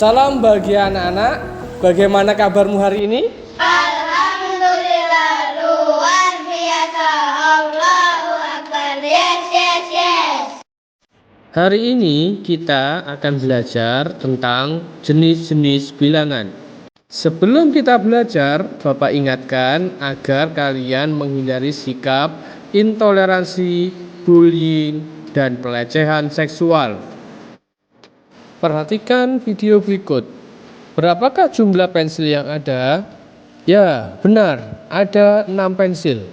Salam bagi anak-anak. Bagaimana kabarmu hari ini? Alhamdulillah, luar biasa. Allahu Akbar. Yes, yes, yes. Hari ini kita akan belajar tentang jenis-jenis bilangan. Sebelum kita belajar, Bapak ingatkan agar kalian menghindari sikap intoleransi, bullying, dan pelecehan seksual. Perhatikan video berikut. Berapakah jumlah pensil yang ada? Ya, benar, ada 6 pensil.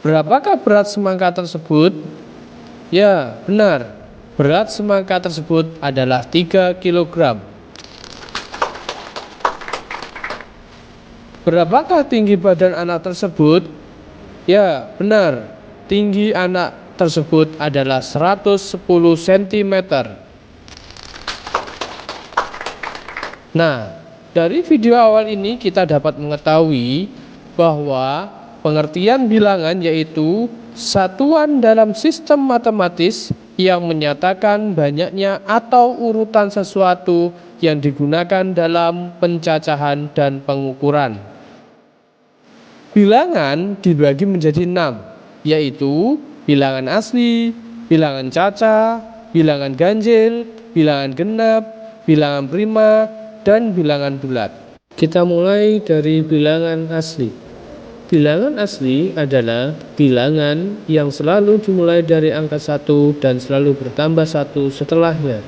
Berapakah berat semangka tersebut? Ya, benar. Berat semangka tersebut adalah 3 kg. Berapakah tinggi badan anak tersebut? Ya, benar. Tinggi anak tersebut adalah 110 cm. Nah, dari video awal ini kita dapat mengetahui bahwa pengertian bilangan yaitu satuan dalam sistem matematis yang menyatakan banyaknya atau urutan sesuatu yang digunakan dalam pencacahan dan pengukuran. Bilangan dibagi menjadi 6, yaitu bilangan asli, bilangan caca, bilangan ganjil, bilangan genap, bilangan prima, dan bilangan bulat. Kita mulai dari bilangan asli. Bilangan asli adalah bilangan yang selalu dimulai dari angka 1 dan selalu bertambah 1 setelahnya.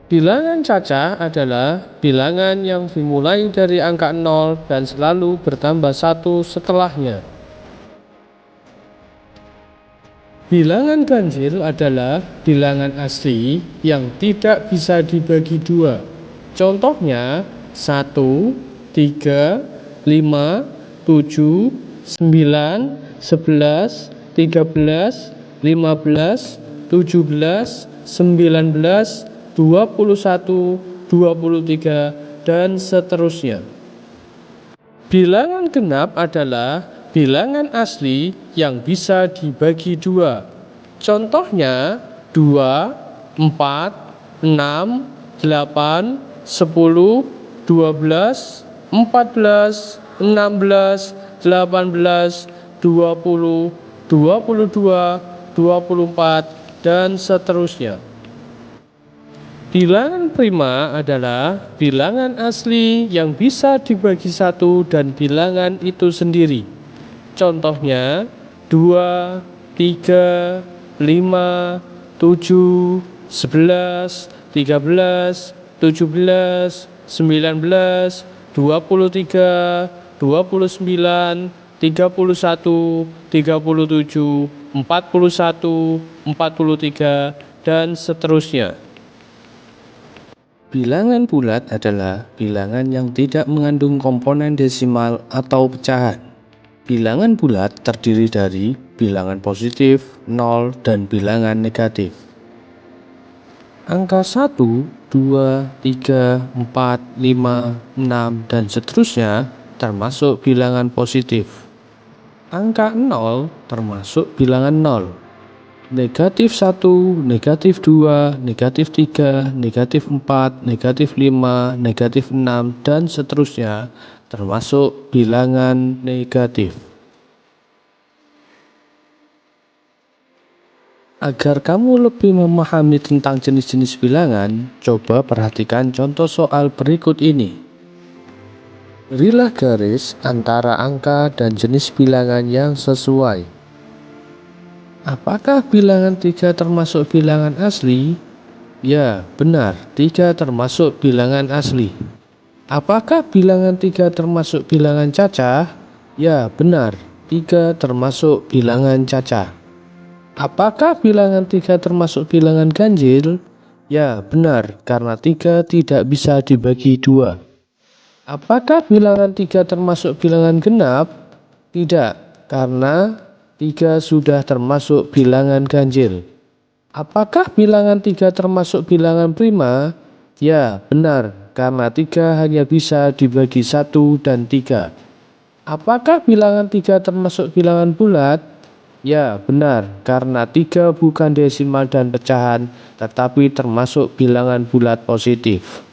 Bilangan caca adalah bilangan yang dimulai dari angka 0 dan selalu bertambah 1 setelahnya. Bilangan ganjil adalah bilangan asli yang tidak bisa dibagi dua. Contohnya 1, 3, 5, 7, 9, 11, 13, 15, 17, 19, 21, 23, dan seterusnya. Bilangan genap adalah bilangan asli yang bisa dibagi dua. Contohnya 2, 4, 6, 8, 10, 12, 14, 16, 18, 20, 22, 24, dan seterusnya. Bilangan prima adalah bilangan asli yang bisa dibagi 1 dan bilangan itu sendiri. Contohnya 2, 3, 5, 7, 11, 13, 17, 19, 23, 29, 31, 37, 41, 43, dan seterusnya. Bilangan bulat adalah bilangan yang tidak mengandung komponen desimal atau pecahan. Bilangan bulat terdiri dari bilangan positif, 0, dan bilangan negatif. Angka 1, 2, 3, 4, 5, 6, dan seterusnya termasuk bilangan positif. Angka 0 termasuk bilangan 0. Negatif 1, negatif 2, negatif 3, negatif 4, negatif 5, negatif 6, dan seterusnya termasuk bilangan negatif. Agar kamu lebih memahami tentang jenis-jenis bilangan, coba perhatikan contoh soal berikut ini. Berilah garis antara angka dan jenis bilangan yang sesuai. Apakah bilangan 3 termasuk bilangan asli? Ya, benar, 3 termasuk bilangan asli. Apakah bilangan 3 termasuk bilangan caca? Ya, benar, 3 termasuk bilangan caca. Apakah bilangan 3 termasuk bilangan ganjil? Ya, benar, karena 3 tidak bisa dibagi 2. Apakah bilangan 3 termasuk bilangan genap? Tidak, karena 3 sudah termasuk bilangan ganjil. Apakah bilangan 3 termasuk bilangan prima? Ya, benar, karena 3 hanya bisa dibagi 1 dan 3. Apakah bilangan 3 termasuk bilangan bulat? Ya, benar, karena 3 bukan desimal dan pecahan, tetapi termasuk bilangan bulat positif.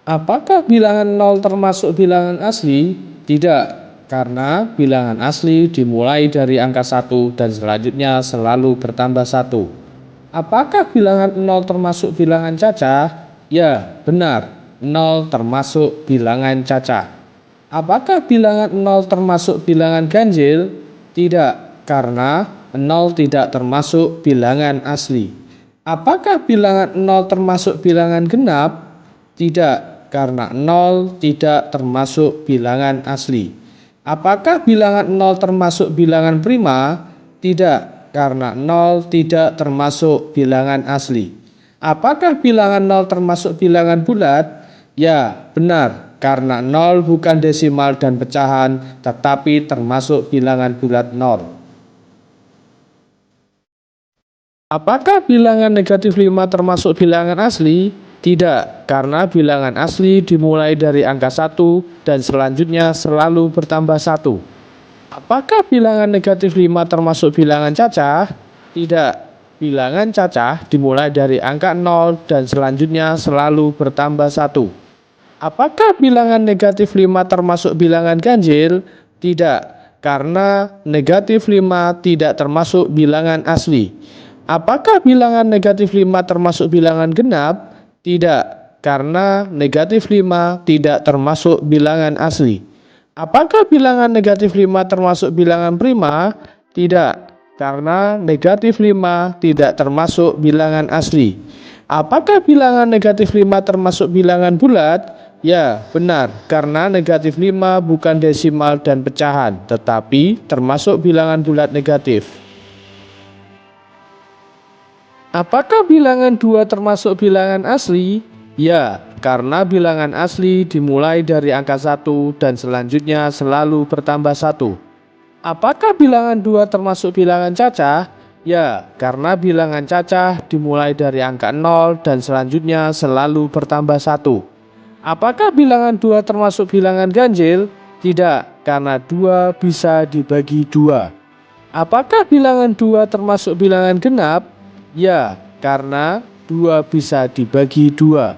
Apakah bilangan 0 termasuk bilangan asli? Tidak, karena bilangan asli dimulai dari angka 1 dan selanjutnya selalu bertambah 1. Apakah bilangan 0 termasuk bilangan cacah? Ya, benar, 0 termasuk bilangan cacah. Apakah bilangan 0 termasuk bilangan ganjil? Tidak, karena 0 tidak termasuk bilangan asli. Apakah bilangan 0 termasuk bilangan genap? Tidak, karena 0 tidak termasuk bilangan asli. Apakah bilangan 0 termasuk bilangan prima? Tidak, karena 0 tidak termasuk bilangan asli. Apakah bilangan 0 termasuk bilangan bulat? Ya, benar, karena 0 bukan desimal dan pecahan, tetapi termasuk bilangan bulat 0. Apakah bilangan negatif 5 termasuk bilangan asli? Tidak, karena bilangan asli dimulai dari angka 1 dan selanjutnya selalu bertambah 1. Apakah bilangan negatif 5 termasuk bilangan cacah? Tidak, bilangan cacah dimulai dari angka 0 dan selanjutnya selalu bertambah 1. Apakah bilangan negatif 5 termasuk bilangan ganjil? Tidak, karena negatif 5 tidak termasuk bilangan asli. Apakah bilangan negatif 5 termasuk bilangan genap? Tidak, karena negatif 5 tidak termasuk bilangan asli. Apakah bilangan negatif 5 termasuk bilangan prima? Tidak, karena negatif 5 tidak termasuk bilangan asli. Apakah bilangan negatif 5 termasuk bilangan bulat? Ya, benar, karena negatif 5 bukan desimal dan pecahan, tetapi termasuk bilangan bulat negatif. Apakah bilangan 2 termasuk bilangan asli? Ya, karena bilangan asli dimulai dari angka 1 dan selanjutnya selalu bertambah 1. Apakah bilangan 2 termasuk bilangan cacah? Ya, karena bilangan cacah dimulai dari angka 0 dan selanjutnya selalu bertambah 1. Apakah bilangan 2 termasuk bilangan ganjil? Tidak, karena 2 bisa dibagi 2. Apakah bilangan 2 termasuk bilangan genap? Ya, karena 2 bisa dibagi 2.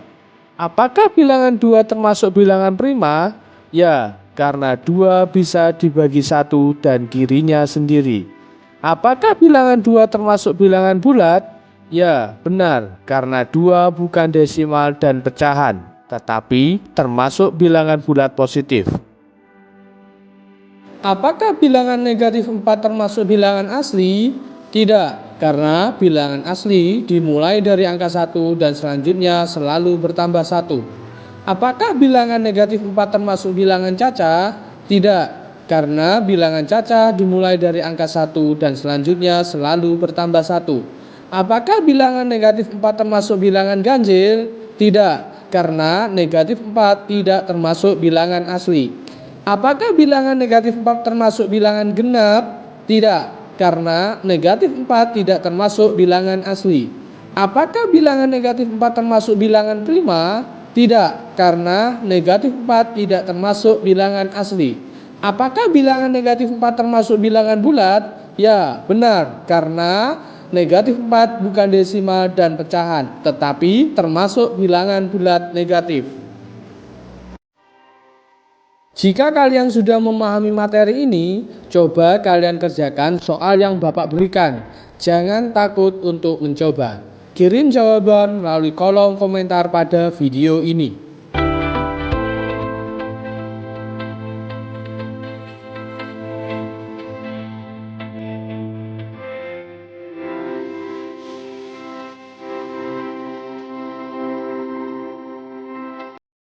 Apakah bilangan 2 termasuk bilangan prima? Ya, karena 2 bisa dibagi 1 dan kirinya sendiri. Apakah bilangan 2 termasuk bilangan bulat? Ya, benar, karena 2 bukan desimal dan pecahan, tetapi termasuk bilangan bulat positif. Apakah bilangan negatif 4 termasuk bilangan asli? Tidak, karena bilangan asli dimulai dari angka 1 dan selanjutnya selalu bertambah 1. Apakah bilangan negatif 4 termasuk bilangan cacah? Tidak, karena bilangan cacah dimulai dari angka 1 dan selanjutnya selalu bertambah 1. Apakah bilangan negatif 4 termasuk bilangan ganjil? Tidak, karena negatif 4 tidak termasuk bilangan asli. Apakah bilangan negatif 4 termasuk bilangan genap? Tidak, karena negatif 4 tidak termasuk bilangan asli. Apakah bilangan negatif 4 termasuk bilangan prima? Tidak, karena negatif 4 tidak termasuk bilangan asli. Apakah bilangan negatif 4 termasuk bilangan bulat? Ya, benar, karena negatif 4 bukan desimal dan pecahan, tetapi termasuk bilangan bulat negatif. Jika kalian sudah memahami materi ini, coba kalian kerjakan soal yang Bapak berikan. Jangan takut untuk mencoba. Kirim jawaban melalui kolom komentar pada video ini.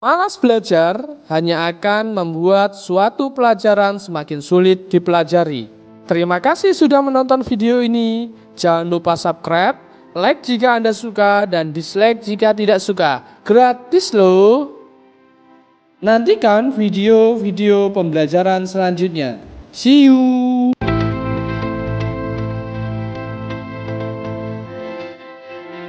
Malas belajar hanya akan membuat suatu pelajaran semakin sulit dipelajari. Terima kasih sudah menonton video ini. Jangan lupa subscribe, like jika Anda suka, dan dislike jika tidak suka. Gratis loh. Nantikan video-video pembelajaran selanjutnya. See you.